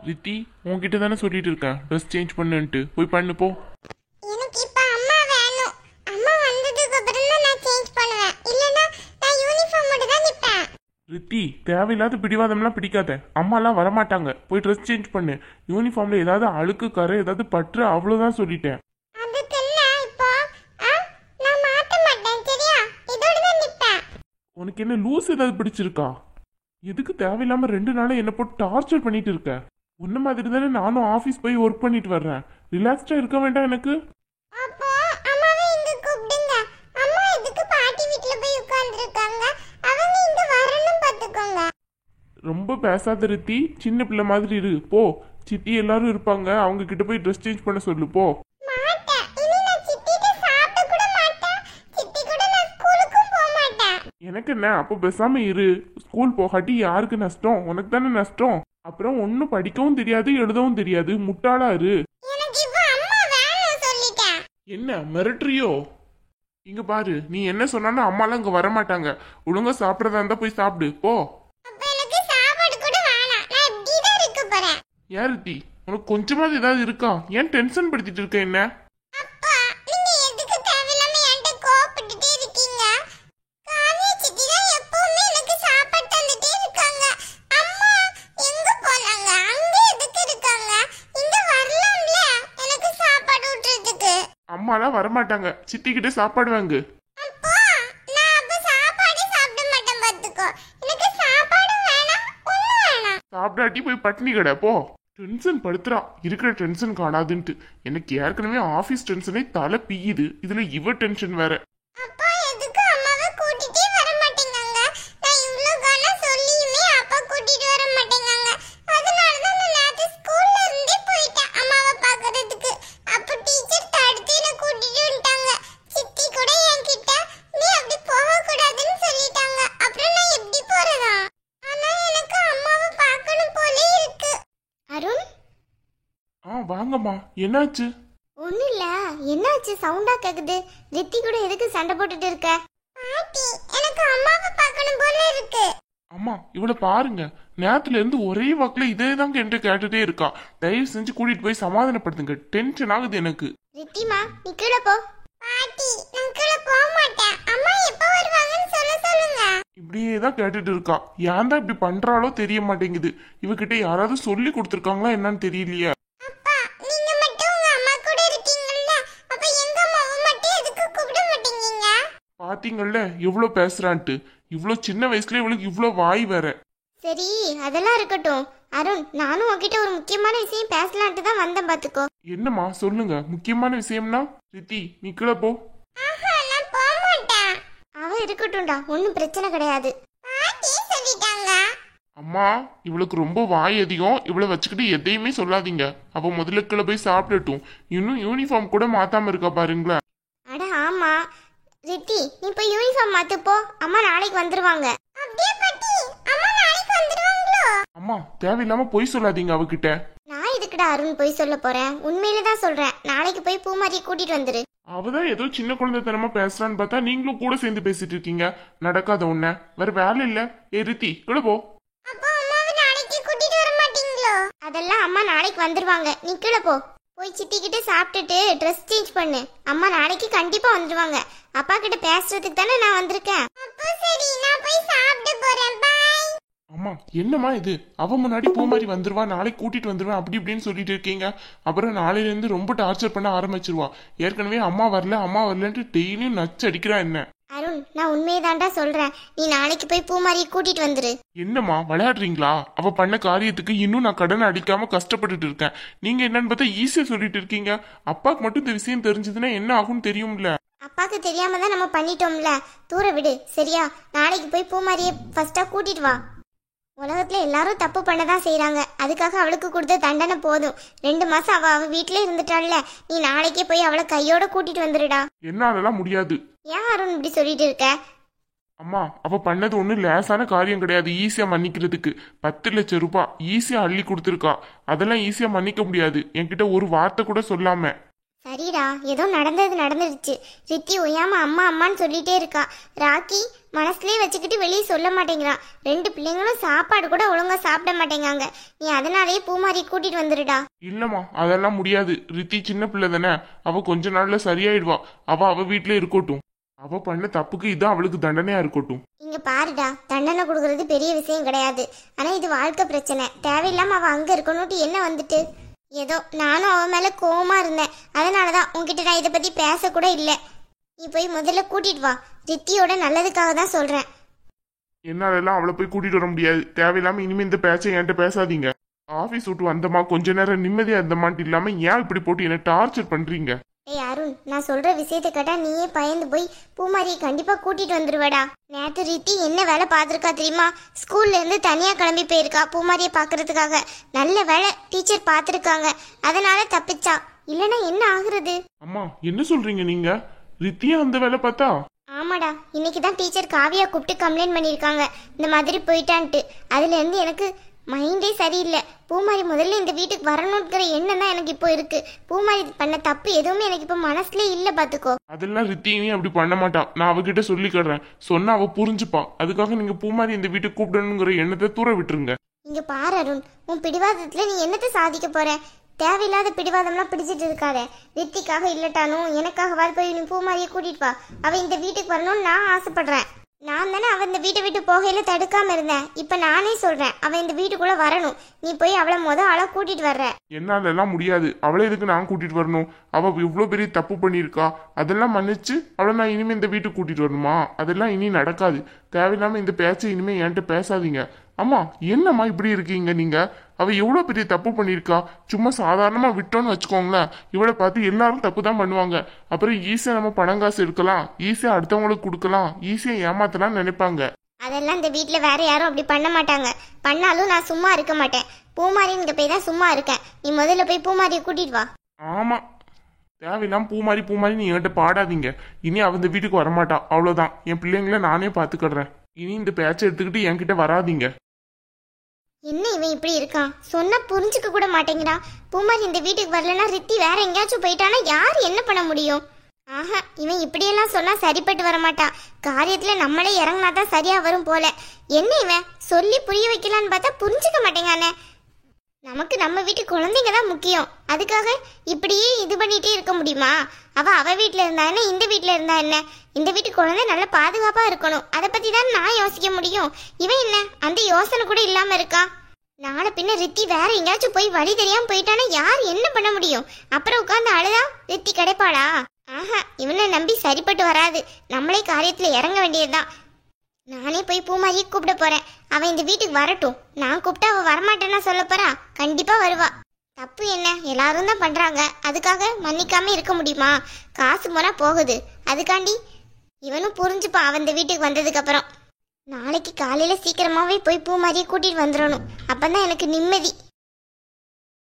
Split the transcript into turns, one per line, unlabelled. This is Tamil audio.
ரித்தி, உன்கிட்ட தானே சொல்லிட்டு இருக்கேன் ட்ரெஸ் சேஞ்ச் பண்ணுன்ட்டு. போய் பண்ணு போ.
எனக்கு இப்ப அம்மா வேணும். அம்மா வந்ததுக்கு அப்புறம் தான் நான் சேஞ்ச் பண்ணுவேன். இல்லனா நான் யூனிஃபார்மோட தான் நிப்பேன்.
ரித்தி, தேவையில்லாத பிடிவாதம்லாம் பிடிக்காத. அம்மாலாம் வரமாட்டாங்க. போய் ட்ரெஸ் சேஞ்ச் பண்ணு. யூனிஃபார்ம்ல ஏதாவது அழுக்கு கரை ஏதாவது பற்று, அவ்வளோதான் சொல்லிட்டேன்.
அதுக்கு என்ன இப்போ? நான் மாத்த மாட்டேன் சரியா? இதோட தான் நிப்பேன்.
உனக்கு என்ன லூஸ் ஏதாவது பிடிச்சிருக்கா? எதுக்கு தேவையில்லாம 2 நாளா என்ன போட்டு டார்ச்சர் பண்ணிட்டு இருக்க? உன்ன மாதிரி தானே நானும் ஆஃபீஸ் போய் ஒர்க் பண்ணிட்டு வர்றேன். ரிலாக்ஸ்டா இருக்க வேண்டாம் எனக்கு?
அப்போ அம்மாவை இங்க கூப்பிடுங்க. அம்மா எதுக்கு பாட்டி வீட்ல போய் உட்கார்ந்திருக்காங்க? அவங்க இங்க வரணும் பாத்துக்கோங்க.
ரொம்ப பேசாத ரித்தி, சின்ன பிள்ளை மாதிரி இரு. போ, சித்தி எல்லாரும் இருப்பாங்க, அவங்க கிட்ட போய் ட்ரெஸ் சேஞ்ச் பண்ண சொல்லு போ.
மாட்டேன். இனி நான் சித்திட்ட சாப்பிட கூட மாட்டேன். சித்தி கூட நான் ஸ்கூலுக்கும் போக மாட்டேன்.
எனக்கு என்ன, அப்போ பேசாம இரு. ஸ்கூல் போகாட்டி யாருக்கு நஷ்டம்? உனக்கு தானே நஷ்டம். அப்புறம் ஒன்னும் படிக்கவும் தெரியாது எழுதவும் தெரியாது, முட்டாளா இரு.
எனக்கு இப்ப அம்மா வேணும் சொல்லிட்டேன்.
என்ன மிரட்டுறியோ? இங்க பாரு, நீ என்ன சொன்னாலும் அம்மாலாம் இங்க வரமாட்டாங்க. ஒழுங்கா சாப்பிடறதா இருந்தா போய் சாப்பிடு போ.
அப்ப எனக்கு சாப்பாடு கூட வேணாம். நான் இப்படி தான் இருக்க போறேன்.
ஏன் ரித்தி, உனக்கு கொஞ்சமாவது ஏதாவது இருக்கா? ஏன் டென்ஷன் படுத்திட்டு இருக்க என்ன?
அப்பா, நீங்க எதுக்கு தேவையில்லாம என்கிட்ட கோவப்பட்டுட்டே இருக்கீங்க? காவியா சித்தி தான் எப்பவுமே எனக்கு சாப்பாடு தந்துட்டே இருக்காங்க. அம்மா எங்க போனாங்க? அங்க எதுக்கு இருக்காங்க? இங்க வரலாம்ல எனக்கு சாப்பாடு ஊட்டுறதுக்கு.
அம்மாலாம் வரமாட்டாங்க. சித்தி கிட்ட சாப்பாடு வாங்கு.
அப்பா, நான் அப்ப சாப்பாடு சாப்பிட மாட்டேன் பாத்துக்கோ. எனக்கு சாப்பாடும் வேணாம், ஒண்ணும் வேணாம்.
சாப்பிடாட்டி போய் பட்டினி கடை போ. டென்ஷன் படுத்துறா, இருக்கிற டென்ஷன் காணாதுன்ட்டு. எனக்கு ஏற்கனவே ஆபீஸ் டென்ஷனே தலை பிய்யுது, இதுல இவ டென்ஷன் வேற.
அப்பா எதுக்கு அம்மாவை கூட்டிட்டே வர மாட்டேங்காங்க? நான் இவ்ளோ காலம் சொல்லியுமே அப்பா கூட்டிட்டு வர மாட்டேங்காங்க. அதனால தான் நான் நேத்து ஸ்கூல்ல இருந்தே போயிட்டேன் அம்மாவை பார்க்கிறதுக்கு. அப்ப டீச்சர் தடுத்து என்ன கூட்டிட்டு வந்துட்டாங்க. சித்தி கூட என்கிட்ட நீ அப்படி போக கூடாதுன்னு சொல்லிட்டாங்க. அப்புறம் நான் எப்படி போறதா? ஆனா எனக்கு அம்மாவை பார்க்கணும் போல இருக்கு. அருண்,
வாங்கம்மா, என்னாச்சு?
ஒண்ணும் இல்ல. என்னாச்சு? சவுண்டா கேக்குது. ரித்தி கூட எதுக்கு சண்டை போட்டுட்டு இருக்க? பாட்டி, எனக்கு அம்மாவை பார்க்கணும் போல இருக்கு.
அம்மா, இவளை பாருங்க, நேரத்துல இருந்து ஒரே வாக்குல இதே தான் என்கிட்ட கேட்டுட்டே இருக்கா. தயவு செஞ்சு கூட்டிட்டு போய் சமாதானப்படுத்துங்க. டென்ஷன் ஆகுது எனக்கு.
ரித்திமா, நீ கீழே போ. பாட்டி, நான் கீழே போக மாட்டேன். அம்மா எப்ப வருவாங்கன்னு சொல்லுங்க.
இப்படியே தான் கேட்டுட்டு இருக்கா. ஏன் தான் இப்படி பண்றாளோ தெரிய மாட்டேங்குது. இவகிட்ட யாராவது சொல்லி கொடுத்துருக்காங்களா என்னன்னு தெரியலையே.
அப்பா, நீங்க மட்டும் உங்க அம்மா கூட இருக்கீங்கல்ல, அப்ப எங்க அம்மாவை மட்டும் எதுக்கு கூப்பிட மாட்டீங்க?
பாத்தீங்கல்ல எவ்வளவு பேசுறான்ட்டு. இவ்வளவு சின்ன வயசுல இவளுக்கு இவ்வளவு வாய் வேற.
சரி, அதெல்லாம் இருக்கட்டும். அருண், நானும் உன்கிட்ட ஒரு முக்கியமான விஷயம் பேசலான்ட்டு தான் வந்தேன் பாத்துக்கோ.
என்னம்மா சொல்லுங்க, முக்கியமான விஷயம்னா? ரித்தி, நீ கீழே போ.
ஆஹா, நான் போக மாட்டேன். அவ இருக்கட்டும்டா, ஒன்னும் பிரச்சனை கிடையாது. பாட்டி சொல்லிட்டாங்க.
அம்மா, இவளுக்கு ரொம்ப வாய் அதிகம். இவளை வச்சுக்கிட்டு எதையுமே சொல்லாதீங்க. அவ முதல்ல கீழே போய் சாப்பிடட்டும். இன்னும் யூனிஃபார்ம் கூட மாத்தாம இருக்கா பாருங்களேன்.
அட ஆமா ரித்தி, நீ போய் யூனிஃபார்ம் மாத்து போ. அம்மா நாளைக்கு வந்துருவாங்க. அப்படியே பாட்டி, அம்மா நாளைக்கு வந்துருவாங்களோ?
அம்மா, தேவையில்லாம பொய் சொல்லாதீங்க அவகிட்ட.
நான் இதுக்குடா அருண் போய் சொல்ல போறேன்? உண்மையில தான் சொல்றேன். நாளைக்கு போய் பூமாரியை கூட்டிட்டு வந்துரு.
அவதான் ஏதோ சின்ன குழந்தைத்தனமா பேசுறான்னு பார்த்தா நீங்களும் கூட சேர்ந்து பேசிட்டு இருக்கீங்க. நடக்காத ஒண்ண, வேற வேலை இல்ல. ஏ ரித்தி, கீழே போ.
அப்போ அம்மாவை நாளைக்கு கூட்டிட்டு வர மாட்டீங்களோ? அதெல்லாம் அம்மா நாளைக்கு வந்துருவாங்க. நீ கீழே போ. போய் சித்தி கிட்ட சாப்பிட்டுட்டு ட்ரெஸ் சேஞ்ச் பண்ணு. அம்மா நாளைக்கு கண்டிப்பா வந்துருவாங்க. அப்பா கிட்ட பேசுறதுக்கு தானே நான் வந்திருக்கேன். அப்போ சரி, நான் போய் சாப்பிட போறேன். பை.
அம்மா, என்னம்மா இது? அவ முன்னாடி பூ மாதிரி வந்துருவா, நாளைக்கு கூட்டிட்டு வந்துருவேன் அப்படி இப்படின்னு சொல்லிட்டு இருக்கீங்க. அப்புறம் நாளையில இருந்து ரொம்ப டார்ச்சர் பண்ண ஆரம்பிச்சிருவா. ஏற்கனவே அம்மா வரல அம்மா வரலன்ட்டு டெய்லியும் நச்சு அடிக்கிறா என்ன.
அருண், நான் உண்மையதான்டா சொல்றேன். நீ நாளைக்கு போய் பூமாரியை கூட்டிட்டு வந்துரு.
என்னம்மா விளையாடுறீங்களா? அவ பண்ண காரியத்துக்கு இன்னும் நான் கடன் அடிக்காம கஷ்டப்பட்டுட்டு இருக்கேன். நீங்க என்னன்னு பார்த்தா ஈஸியா சொல்லிட்டு இருக்கீங்க. அப்பாக்கு மட்டும் இந்த விஷயம் தெரிஞ்சதுன்னா என்ன ஆகும்னு தெரியும்ல.
அப்பாக்கு தெரியாம தான் நம்ம பண்ணிட்டோம்ல. தூர விடு சரியா? நாளைக்கு போய் பூமாரியை ஃபர்ஸ்டா கூட்டிட்டு வா. உலகத்துல எல்லாரும் தப்பு பண்ணதான் செய்யறாங்க. அதுக்காக அவளுக்கு கொடுத்த தண்டனை போதும். 2 மாசம் அவ வீட்லயே இருந்துட்டாள்ல. நீ நாளைக்கே போய் அவளை கையோட கூட்டிட்டு வந்துடுடா.
என்னாலலாம் முடியாது.
ஏன் அருண் இப்படி சொல்லிட்டு இருக்க?
அம்மா, அவ பண்ணது ஒன்றும் லேசான காரியம் கிடையாது ஈஸியா மன்னிக்கிறதுக்கு. 10 லட்சம் ரூபாய் ஈஸியா அள்ளி கொடுத்துருக்கா. அதெல்லாம் ஈஸியா மன்னிக்க முடியாது என்கிட்ட ஒரு வார்த்தை கூட சொல்லாம.
சரிடா, ஏதோ நடந்தது நடந்துடுச்சு. ரித்தி ஒய்யாம அம்மா அம்மான்னு சொல்லிட்டே இருக்கா. ராக்கி மனசுலயே வச்சுக்கிட்டு வெளியே சொல்ல மாட்டேங்கிறான். 2 பிள்ளைங்களும் சாப்பாடு கூட ஒழுங்கா சாப்பிட மாட்டேங்காங்க. நீ அதனாலேயே பூமாரி கூட்டிட்டு வந்துடுடா.
இல்லம்மா, அதெல்லாம் முடியாது. ரித்தி சின்ன பிள்ளை தானே, அவ கொஞ்ச நாள்ல சரியாயிடுவா. அவ வீட்டுல இருக்கட்டும். அவ பண்ண தப்புக்கு இதான் அவளுக்கு தண்டனையா இருக்கட்டும்.
இங்க பாருடா, தண்டனை கொடுக்கறது பெரிய விஷயம் கிடையாது. ஆனா இது வாழ்க்கை பிரச்சனை. தேவையில்லாம அவ அங்க இருக்கணும்ட்டு என்ன வந்துட்டு. ஏதோ நானும் அவ மேல கோவமா இருந்தேன். அதனாலதான் உன்கிட்ட நான் இதை பத்தி பேச கூட இல்லை. நீ போய் முதல்ல கூட்டிட்டு வா. ரித்தியோட நல்லதுக்காக தான் சொல்றேன்.
என்னாலெல்லாம் அவளை போய் கூட்டிட்டு வர முடியாது. தேவையில்லாம இனிமே இந்த பேச்சை என்கிட்ட பேசாதீங்க. ஆபீஸ் விட்டு வந்தமா கொஞ்ச நேரம் நிம்மதியா இருந்தமான்ட்டு இல்லாம ஏன் இப்படி போட்டு என்ன டார்ச்சர் பண்றீங்க?
ஏய் அருண், நான் சொல்ற விஷயத்தை கேட்டா நீயே பயந்து போய் பூமாரியை கண்டிப்பா கூட்டிட்டு வந்துருவடா. நேத்து ரித்தி என்ன வேலை பார்த்துருக்கா தெரியுமா? ஸ்கூல்ல இருந்து தனியா கிளம்பி போயிருக்கா பூமாரியை பாக்குறதுக்காக. நல்ல வேலை டீச்சர் பார்த்துருக்காங்க, அதனால தப்பிச்சா. இல்லனா என்ன ஆகுறது?
அம்மா, என்ன சொல்றீங்க நீங்க? ரித்தியா அந்த வேலை பார்த்தா?
ஆமாடா, இன்னைக்கு தான் டீச்சர் காவியா கூப்பிட்டு கம்ப்ளைண்ட் பண்ணியிருக்காங்க இந்த மாதிரி போயிட்டான்ட்டு. அதுல இருந்து எனக்கு மைண்டே சரியில்லை. பூமாரி முதல்ல இந்த வீட்டுக்கு வரணுங்கிற எண்ணம் தான் எனக்கு இப்போ இருக்கு. பூமாரி பண்ண தப்பு எதுவுமே எனக்கு இப்போ மனசுல இல்ல. பாத்துக்கோ.
அதெல்லாம் ரித்தினி அப்படி பண்ண மாட்டா. நான் அவகிட்ட சொல்லிக்கிறேன். சொன்னா அவ புரிஞ்சுப்பா. அதுக்காக நீங்க பூமாரி இந்த வீட்டுக்கு கூப்பிடணுங்கிற எண்ணத்தை தூர விட்டுருங்க.
இங்க பாரு அருண், உன் பிடிவாதத்துல நீ என்னத்தை சாதிக்க போற? தேவையில்லாத பிடிவாதம்லாம் பிடிச்சிட்டு இருக்காத. ரித்திக்காக இல்லட்டாலும் எனக்காக போய் நீ பூமாரியை கூட்டிட்டு வா. அவ இந்த வீட்டுக்கு வரணும்னு நான் ஆசைப்படுறேன். நான் தானே அவ இந்த வீட்டை விட்டு போகையில தடுக்காம இருந்தேன். இப்ப நானே சொல்றேன் அவ இந்த வீட்டுக்குள்ள வரணும். நீ போய் அவளை ஆளா கூட்டிட்டு வர்ற.
என்னால எல்லாம் முடியாது. அவளை எதுக்கு நான் கூட்டிட்டு வரணும்? அவ இவ்வளவு பெரிய தப்பு பண்ணிருக்கா. அதெல்லாம் மன்னிச்சு அவளை நான் இனிமே இந்த வீட்டுக்கு கூட்டிட்டு வரணுமா? அதெல்லாம் இனி நடக்காது. தேவையில்லாம இந்த பேச்சை இனிமே என்கிட்ட பேசாதீங்க. அம்மா, என்னம்மா இப்படி இருக்கீங்க நீங்க? அவ எவ்வளவு பெரிய தப்பு பண்ணிருக்கா. சும்மா சாதாரணமா விட்டோன்னு வச்சுக்கோங்களேன், இவளை பார்த்து எல்லாரும் தப்பு தான் பண்ணுவாங்க. அப்புறம் ஈஸியா நம்ம பணம் காசு எடுக்கலாம், ஈஸியா அடுத்தவங்களுக்கு கொடுக்கலாம், ஈஸியா ஏமாத்தலாம் நினைப்பாங்க.
அதெல்லாம் இந்த வீட்டுல வேற யாரும் அப்படி பண்ண மாட்டாங்க. பண்ணாலும் நான் சும்மா இருக்க மாட்டேன். பூமாரிங்க போய் தான் சும்மா இருக்கேன். நீ முதல்ல போய் பூமாரியை கூட்டிட்டு வா.
ஆமா, தேவையில்லாம பூமாரி நீ என்கிட்ட பாடாதீங்க. இனி அவ இந்த வீட்டுக்கு வரமாட்டா. அவ்வளவுதான். என் பிள்ளைங்களை நானே பாத்துக்கிடுறேன். இனி இந்த பேச்சை எடுத்துக்கிட்டு என்கிட்ட வராதீங்க.
என்ன இவன் இப்படி இருக்கான்? சொன்னா புரிஞ்சுக்க கூட மாட்டேங்கிறான். பூமாரி இந்த வீட்டுக்கு வரலன்னா ரித்தி வேற எங்கேயாச்சும் போயிட்டானா யார் என்ன பண்ண முடியும்? ஆஹா, இவன் இப்படியெல்லாம் சொன்னா சரிப்பட்டு வர மாட்டான். காரியத்துல நம்மளே இறங்கினாதான் சரியா வரும் போல. என்ன இவன் சொல்லி புரிய வைக்கலான்னு பார்த்தா புரிஞ்சுக்க மாட்டேங்கானே. நமக்கு நம்ம வீட்டு குழந்தைங்க தான் முக்கியம். அதுக்காக இப்படியே இது பண்ணிட்டே இருக்க முடியுமா? அவ வீட்டுல இருந்தா என்ன, இந்த வீட்டுல இருந்தா என்ன? இந்த வீட்டு குழந்தை நல்ல பாதுகாப்பா இருக்கணும். அதை பத்தி தான் நான் யோசிக்க முடியும். இவன் என்ன அந்த யோசனை கூட இல்லாம இருக்கா? நாளை பின்ன ரித்தி வேற எங்கேயாச்சும் போய் வழி தெரியாம போயிட்டானா யார் என்ன பண்ண முடியும்? அப்புறம் உட்காந்து அழுதா ரித்தி கிடைப்பாளா? ஆஹா, இவனை நம்பி சரிப்பட்டு வராது. நம்மளே காரியத்துல இறங்க வேண்டியதுதான். நானே போய் பூமாரியை கூப்பிட போறேன். அவன் இந்த வீட்டுக்கு வரட்டும். நான் கூப்பிட்டா அவ வரமாட்டேன்னா சொல்ல போறா? கண்டிப்பா வருவா. தப்பு என்ன, எல்லாரும் தான் பண்றாங்க. அதுக்காக மன்னிக்காம இருக்க முடியுமா? காசு போனா போகுது. அதுக்காண்டி இவனும் புரிஞ்சுப்பான் அவன் இந்த வீட்டுக்கு வந்ததுக்கு அப்புறம். நாளைக்கு காலையில சீக்கிரமாவே போய் பூமாரியை கூட்டிட்டு வந்துடணும். அப்பதான் எனக்கு நிம்மதி.